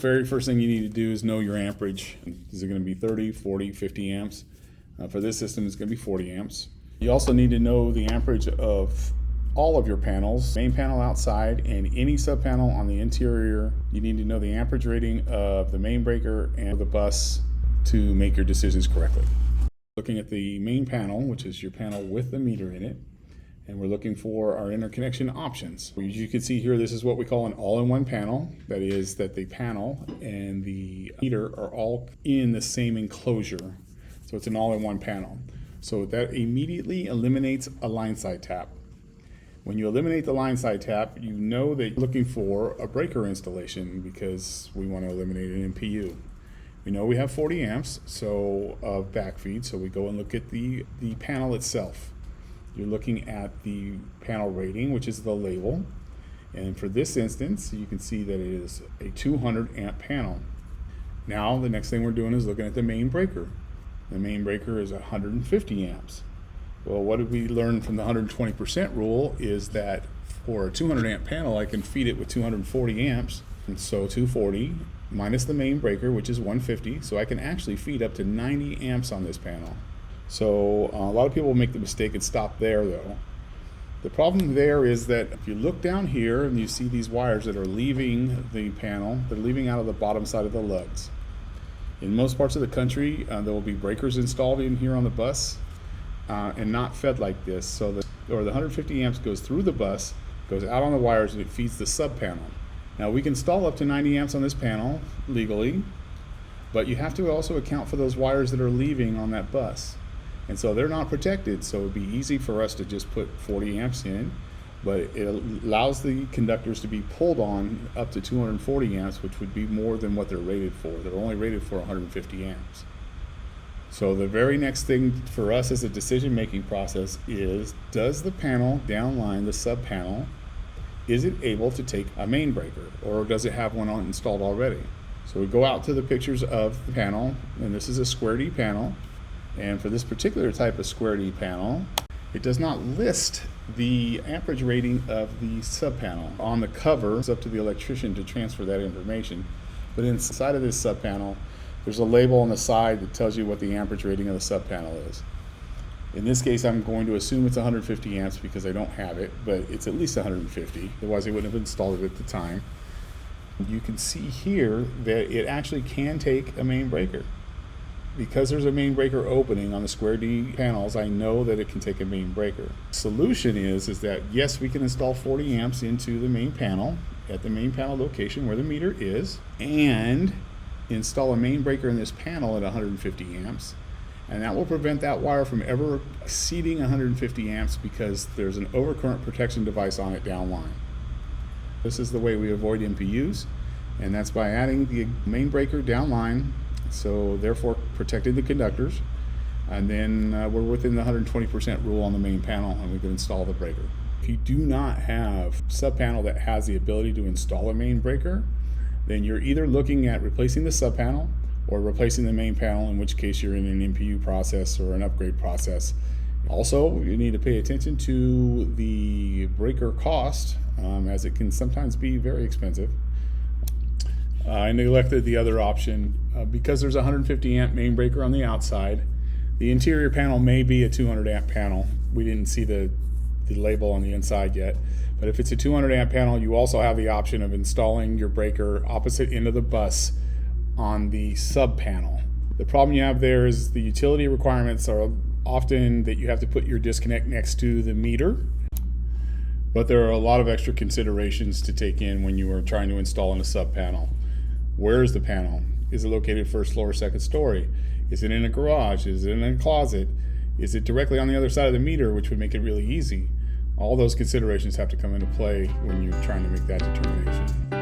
very first thing you need to do is know your amperage. Is it going to be 30, 40, 50 amps? For this system, it's going to be 40 amps. You also need to know the amperage of all of your panels, main panel outside and any sub panel on the interior. You need to know the amperage rating of the main breaker and the bus to make your decisions correctly. Looking at the main panel, which is your panel with the meter in it, and we're looking for our interconnection options. As you can see here, this is what we call an all-in-one panel. That is that the panel and the meter are all in the same enclosure. So it's an all-in-one panel. So that immediately eliminates a line side tap. When you eliminate the line side tap, you know that you're looking for a breaker installation because we want to eliminate an MPU. We know we have 40 amps of backfeed, so we go and look at the panel itself. You're looking at the panel rating, which is the label. And for this instance, you can see that it is a 200 amp panel. Now, the next thing we're doing is looking at the main breaker. The main breaker is 150 amps. Well, what did we learn from the 120% rule is that for a 200 amp panel, I can feed it with 240 amps. And so 240 minus the main breaker, which is 150. So I can actually feed up to 90 amps on this panel. So a lot of people make the mistake and stop there though. The problem there is that if you look down here and you see these wires that are leaving the panel, they're leaving out of the bottom side of the lugs. In most parts of the country, there will be breakers installed in here on the bus and not fed like this. So the 150 amps goes through the bus, goes out on the wires, and it feeds the sub panel. Now we can install up to 90 amps on this panel legally, but you have to also account for those wires that are leaving on that bus. And so they're not protected, so it would be easy for us to just put 40 amps in, but it allows the conductors to be pulled on up to 240 amps, which would be more than what they're rated for. They're only rated for 150 amps. So the very next thing for us as a decision-making process is, does the panel downline, the sub panel, is it able to take a main breaker, or does it have one installed already? So we go out to the pictures of the panel, and this is a square D panel. And for this particular type of square D panel, it does not list the amperage rating of the sub panel on the cover. It's up to the electrician to transfer that information. But inside of this sub panel, there's a label on the side that tells you what the amperage rating of the sub panel is. In this case, I'm going to assume it's 150 amps because I don't have it, but it's at least 150. Otherwise, I wouldn't have installed it at the time. You can see here that it actually can take a main breaker. Because there's a main breaker opening on the square D panels, I know that it can take a main breaker. Solution is that yes, we can install 40 amps into the main panel at the main panel location where the meter is, and install a main breaker in this panel at 150 amps. And that will prevent that wire from ever exceeding 150 amps because there's an overcurrent protection device on it downline. This is the way we avoid MPUs, and that's by adding the main breaker downline, so therefore protecting the conductors, and then we're within the 120% rule on the main panel, and we can install the breaker. If you do not have a sub panel that has the ability to install a main breaker, then you're either looking at replacing the sub panel or replacing the main panel, in which case you're in an MPU process or an upgrade process. Also, you need to pay attention to the breaker cost, as it can sometimes be very expensive. I neglected the other option. Because there's a 150 amp main breaker on the outside, the interior panel may be a 200 amp panel. We didn't see the label on the inside yet, but if it's a 200 amp panel, you also have the option of installing your breaker opposite end of the bus on the sub panel. The problem you have there is the utility requirements are often that you have to put your disconnect next to the meter, but there are a lot of extra considerations to take in when you are trying to install in a sub panel. Where is the panel? Is it located first floor or second story? Is it in a garage? Is it in a closet? Is it directly on the other side of the meter, which would make it really easy? All those considerations have to come into play when you're trying to make that determination.